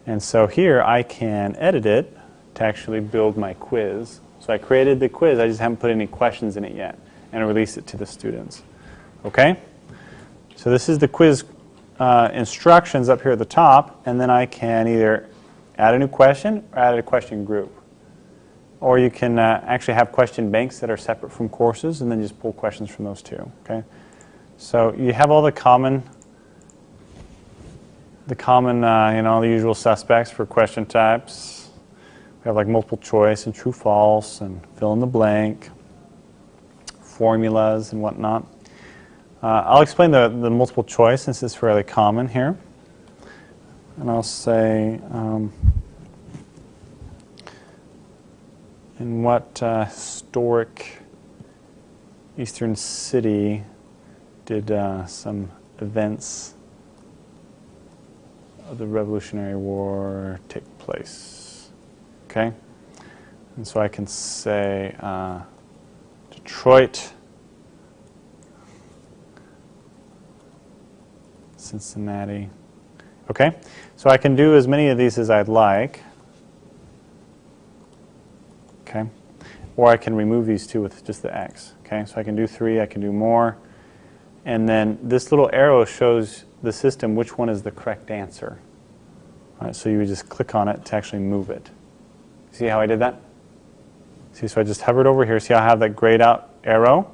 And so here I can edit it to actually build my quiz. So I created the quiz, I just haven't put any questions in it yet, and release it to the students. Okay? So this is the quiz instructions up here at the top, and then I can either add a new question or add a question group. Or you can actually have question banks that are separate from courses, and then just pull questions from those too. Okay? So you have all the common the usual suspects for question types. We have like multiple choice and true false and fill in the blank, formulas and whatnot. I'll explain the multiple choice since it's fairly common here. And I'll say in what historic eastern city did some events of the Revolutionary War take place? Okay? And so I can say Detroit, Cincinnati. Okay? So I can do as many of these as I'd like. Okay? Or I can remove these two with just the X. Okay? So I can do 3, I can do more. And then this little arrow shows the system which one is the correct answer. All right, so you would just click on it to actually move it. See how I did that? See, so I just hovered over here. See how I have that grayed out arrow?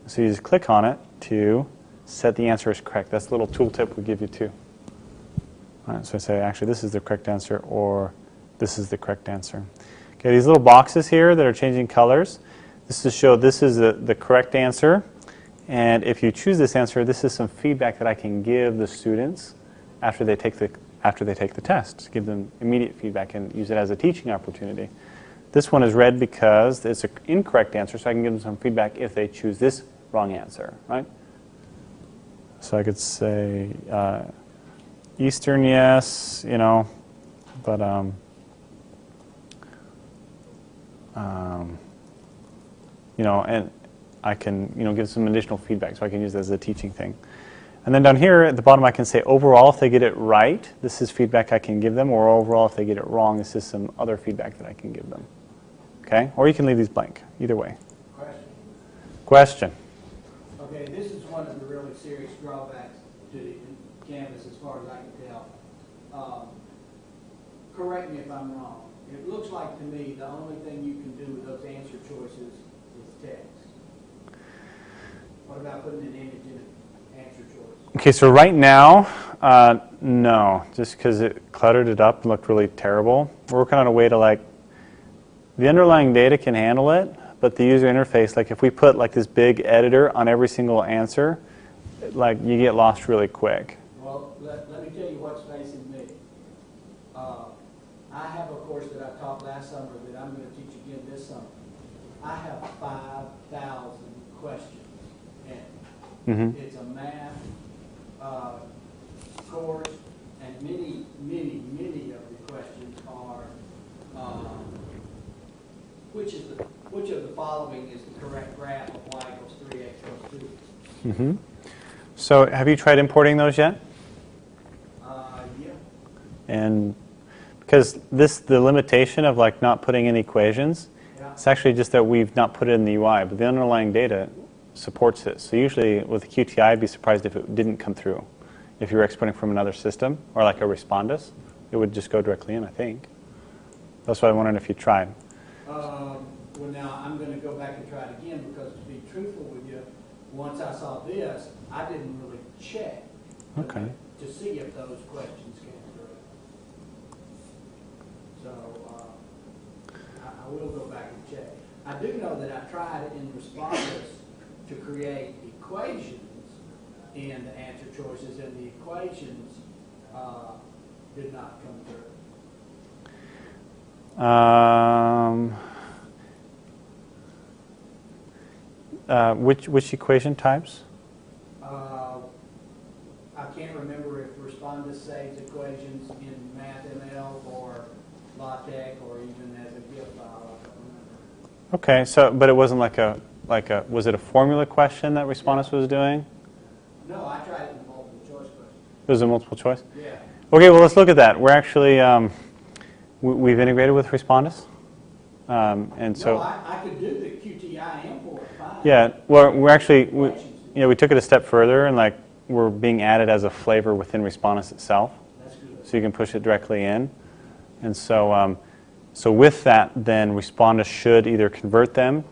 So you just click on it to set the answer as correct. That's a little tooltip we give you too. All right, so I say, actually, this is the correct answer, or this is the correct answer. Okay, these little boxes here that are changing colors, this is to show this is the correct answer. And if you choose this answer, this is some feedback that I can give the students after they take the test. Give them immediate feedback and use it as a teaching opportunity. This one is red because it's an incorrect answer, so I can give them some feedback if they choose this wrong answer, right? So I could say Eastern, yes, but and I can give some additional feedback, so I can use that as a teaching thing. And then down here at the bottom I can say overall if they get it right, this is feedback I can give them, or overall if they get it wrong, this is some other feedback that I can give them. Okay? Or you can leave these blank, either way. Question. Okay, this is one of the really serious drawbacks to the Canvas as far as I can tell. Correct me if I'm wrong. It looks like to me the only thing you can do with those answer choices is text. What about putting an image in an answer choice? Okay, so right now, no, just because it cluttered it up and looked really terrible. We're working on a way to the underlying data can handle it, but the user interface, if we put this big editor on every single answer, you get lost really quick. Well, let me tell you what's facing me. I have a course that I taught last summer that I'm going to teach again this summer. I have 5,000 questions. Mm-hmm. It's a math course, and many of the questions are which of the following is the correct graph of y equals 3x plus 2? Mm-hmm. So have you tried importing those yet? Yeah. And because the limitation of not putting in equations, Yeah. it's actually just that we've not put it in the UI, but the underlying data supports it. So usually with the QTI, I'd be surprised if it didn't come through. If you were exporting from another system, or a Respondus, it would just go directly in, I think. That's why I wondered if you tried. Well, now I'm going to go back and try it again because, to be truthful with you, once I saw this, I didn't really check to see if those questions came through. So I will go back and check. I do know that I tried in Respondus to create equations in the answer choices, and the equations did not come through. Which equation types? I can't remember if Respondus saves equations in MathML or LaTeX or even as a GIF file. I don't remember. Okay, so but it wasn't was it a formula question that Respondus was doing? No, I tried it in multiple choice questions. It was a multiple choice? Yeah. Okay, well, let's look at that. We're actually, we've integrated with Respondus. And so, No, I could do the QTI import fine. yeah, well, we're actually, we took it a step further, and like we're being added as a flavor within Respondus itself. That's good. So you can push it directly in. And so, so with that, then Respondus should either convert them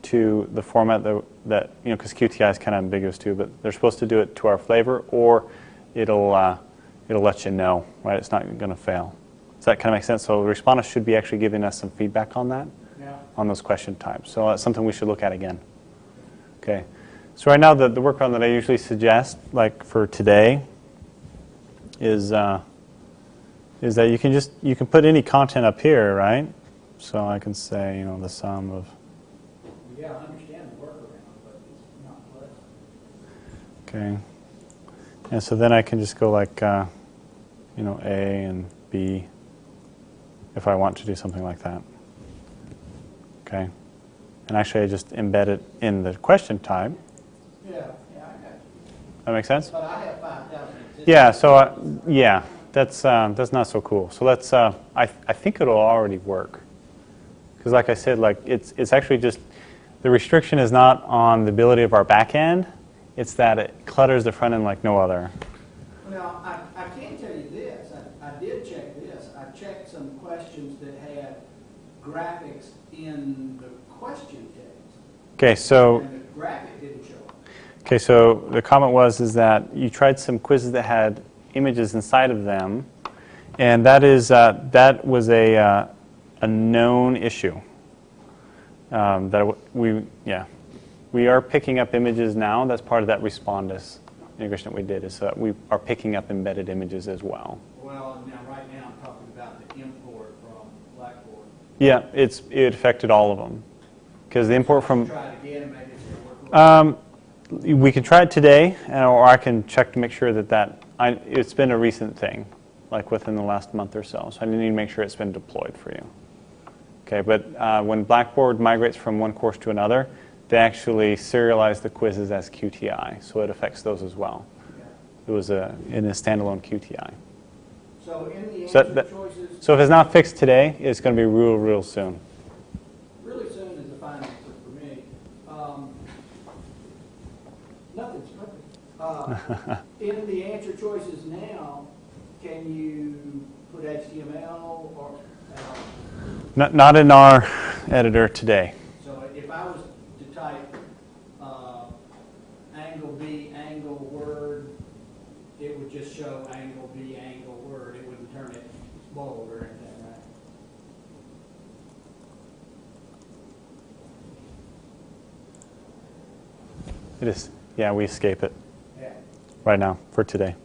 to the format that because QTI is kind of ambiguous too, but they're supposed to do it to our flavor, or it'll let you know, right? It's not going to fail. Does that kind of make sense? So Respondus should be actually giving us some feedback on that, on those question types. So that's something we should look at again. Okay. So right now, the workaround that I usually suggest, like for today, is that you can put any content up here, right? So I can say, the sum of. Yeah, I understand the workaround, but it's not pleasant. Okay. And so then I can just go like, A and B, if I want to do something like that. Okay. And actually, I just embed it in the question type. Yeah, I got you. That make sense? But I have 5,000 existing. Yeah. So that's not so cool. So let's. I think it'll already work. Because like I said, like it's actually just the restriction is not on the ability of our back end. It's that it clutters the front end like no other. Now, I can tell you this. I did check this. I checked some questions that had graphics in the question text. Okay, so. And the graphic didn't show up. Okay, so the comment is that you tried some quizzes that had images inside of them, and that was a known issue. We are picking up images now. That's part of that Respondus integration that we did, is so that we are picking up embedded images as well. Well, right now I'm talking about the import from Blackboard. Yeah, it affected all of them. Because the import from... Try it again and maybe it's going to work. We can try it today, or I can check to make sure it's been a recent thing, like within the last month or so. So I need to make sure it's been deployed for you. Okay, but when Blackboard migrates from one course to another, they actually serialize the quizzes as QTI, so it affects those as well. Yeah. It was in a standalone QTI. So in the answer choices... So if it's not fixed today, it's going to be real soon. Really soon is a fine answer for me. Nothing's perfect. In the answer choices now, can you put HTML or... Not in our editor today. So if I was to type angle B, angle word, it would just show angle B, angle word. It wouldn't turn it bold or anything, right? It is. Yeah, we escape it Yeah. right now for today.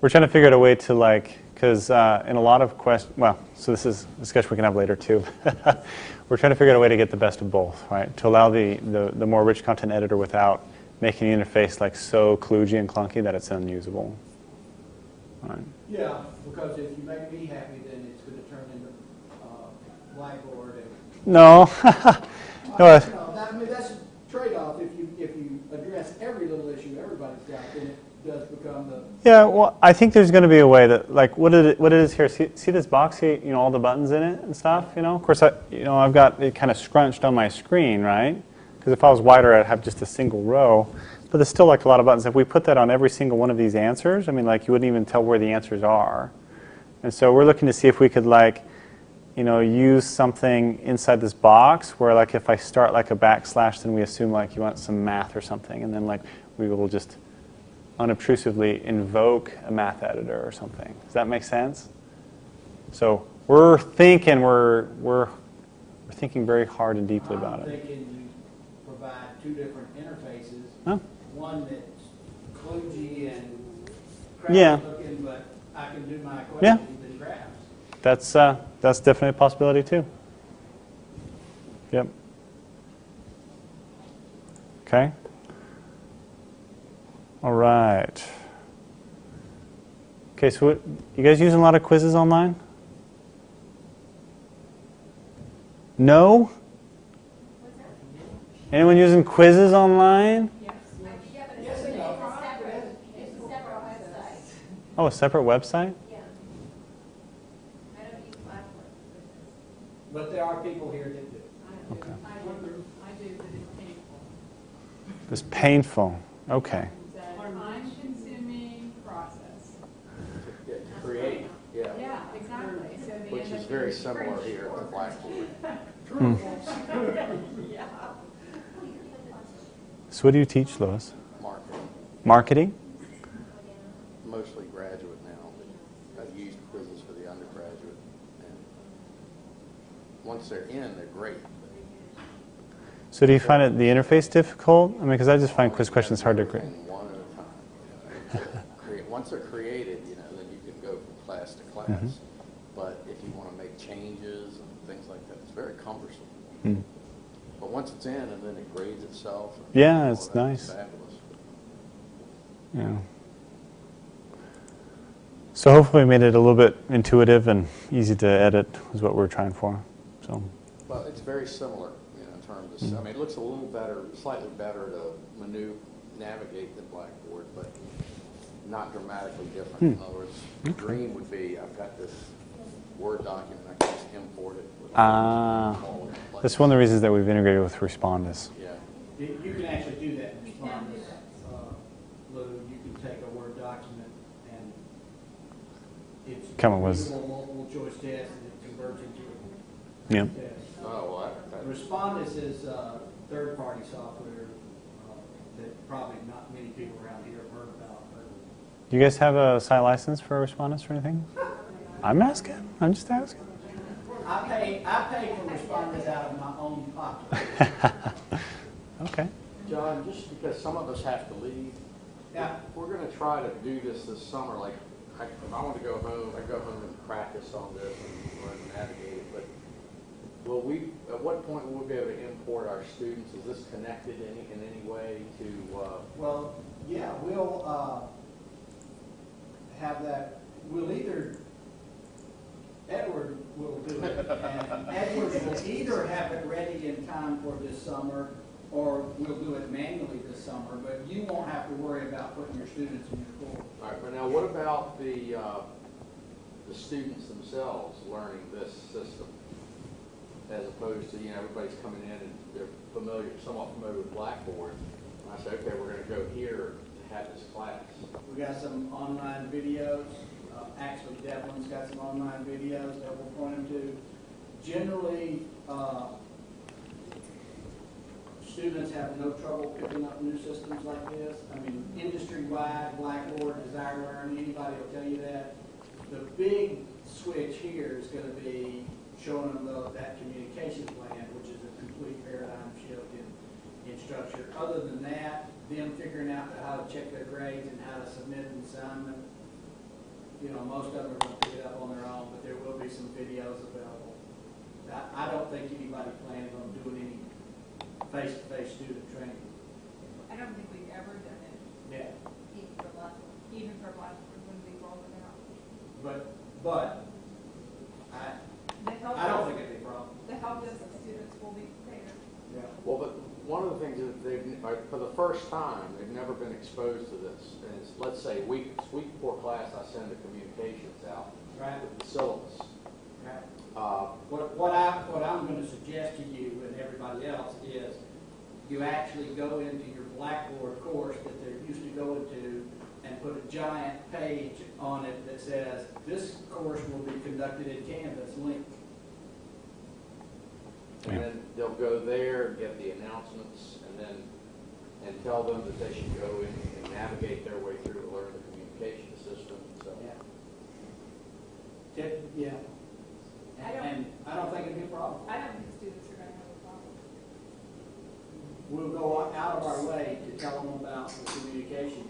We're trying to figure out a way to because in a lot of questions, so this is a discussion we can have later too. We're trying to figure out a way to get the best of both, right? To allow the more rich content editor without making the interface so kludgy and clunky that it's unusable. Right. Yeah, because if you make me happy, then it's going to turn into Blackboard. No. No. That's a trade-off. If you address every little issue everybody's got, then it does become the... Yeah, well, I think there's going to be a way that, what it is here, see this box here, all the buttons in it and stuff, Of course, I've got it kind of scrunched on my screen, right? Because if I was wider, I'd have just a single row. But there's still, a lot of buttons. If we put that on every single one of these answers, you wouldn't even tell where the answers are. And so we're looking to see if we could, use something inside this box where, if I start, a backslash, then we assume, you want some math or something. And then, we will just unobtrusively invoke a math editor or something. Does that make sense? So we're thinking very hard and deeply about it. I'm thinking you provide two different interfaces. Huh? One that's kludgy and Yeah. crappy looking, but I can do my equations and graphs. That's definitely a possibility too. Yep. Okay. All right. Okay, so you guys using a lot of quizzes online? No? Anyone using quizzes online? Yes. Yeah, but it's a separate website. Oh, a separate website? Yeah. I don't use Blackboard for this. But there are people here that do. I do. Okay. I do, but it's painful. It's painful. Okay. It's a time-consuming process. To create, yeah. Yeah, exactly. So they Which end is up very being similar pretty here short. at Blackboard. Yeah. So what do you teach, Lois? Marketing, Marketing? mostly graduate now. I've used quizzes for the undergraduate. And once they're in, they're great. So do you find the interface difficult? I mean, because I just find quiz questions hard to create. Everything one at a time. Once they're created, then you can go from class to class. Mm-hmm. But if you want to make changes and things like that, it's very cumbersome. Mm. But once it's in, and then it grades itself. And Yeah, all it's that, nice. fabulous. Yeah. So hopefully we made it a little bit intuitive and easy to edit is what we're trying for. So. Well, it's very similar, in terms of, I mean, it looks a little better, slightly better to navigate than Blackboard, but not dramatically different. In other words, green would be, I've got this Word document, I can just import it. That's one of the reasons that we've integrated with Respondus. Yeah. You can actually do that in Respondus, Lou. You can take a Word document and it's Come on, Liz. readable multiple choice test and it converts into Yeah. a test. Oh, well, Respondus is third-party software that probably not many people around here have heard about. Do you guys have a site license for Respondus or anything? I'm asking. I'm just asking. I pay for Respondus out of my own pocket. Okay. John, just because some of us have to leave, Yeah. we're going to try to do this summer. Like, if I want to go home, I go home and practice on this and learn to navigate it. But will we? At what point will we be able to import our students? Is this connected in any way to? Well, yeah, we'll have that. We'll either Edward will do it, and Edward will either have it ready in time for this summer, or we'll do it manually this summer. But you won't have to worry about putting your students in your course. All right, but now what about the students themselves learning this system, as opposed to everybody's coming in and they're somewhat familiar with Blackboard, and I say, okay, we're going to go here to have this class. We got some online videos. Actually, Devlin's got some online videos that we'll point them to. Generally, students have no trouble picking up new systems like this. I mean, industry-wide, Blackboard, DesireLearn, anybody will tell you that. The big switch here is going to be showing them that communication plan, which is a complete paradigm shift in structure. Other than that, them figuring out how to check their grades and how to submit an assignment, most of them are going to pick it up on their own, but there will be some videos available. I don't think anybody plans on doing any face-to-face student training. I don't think we've ever done it, Yeah. even for Blackboard when we rolled it out. But I don't think it'd be a problem. The help desk students will be prepared. Yeah. Well, but one of the things is for the first time, they've never been exposed to this. And it's, let's say, week before class, I send the communications out Right. with the syllabus. Right. Uh, What I'm going to suggest to you and everybody else is you actually go into your Blackboard course that they're used to going to and put a giant page on it that says, this course will be conducted in Canvas, link. And then they'll go there and get the announcements and tell them that they should go in and navigate their way through to learn the communication system. So. Yeah. And I don't think it'd be a problem. I don't think students are going to have a problem. We'll go out of our way to tell them about the communication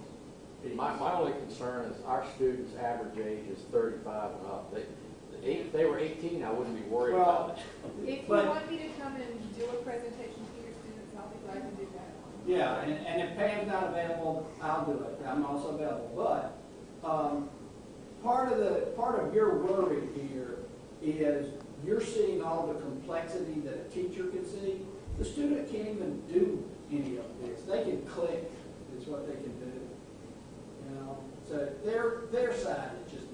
piece. My only concern is our students' average age is 35 and up. If they were 18, I wouldn't be worried about it. If you But- want me to come and do a presentation to your students, I'll be glad to do that. Yeah, and if Pam's not available, I'll do it. I'm also available. But part of your worry here is you're seeing all the complexity that a teacher can see. The student can't even do any of this. They can click. Is what they can do. So their side is just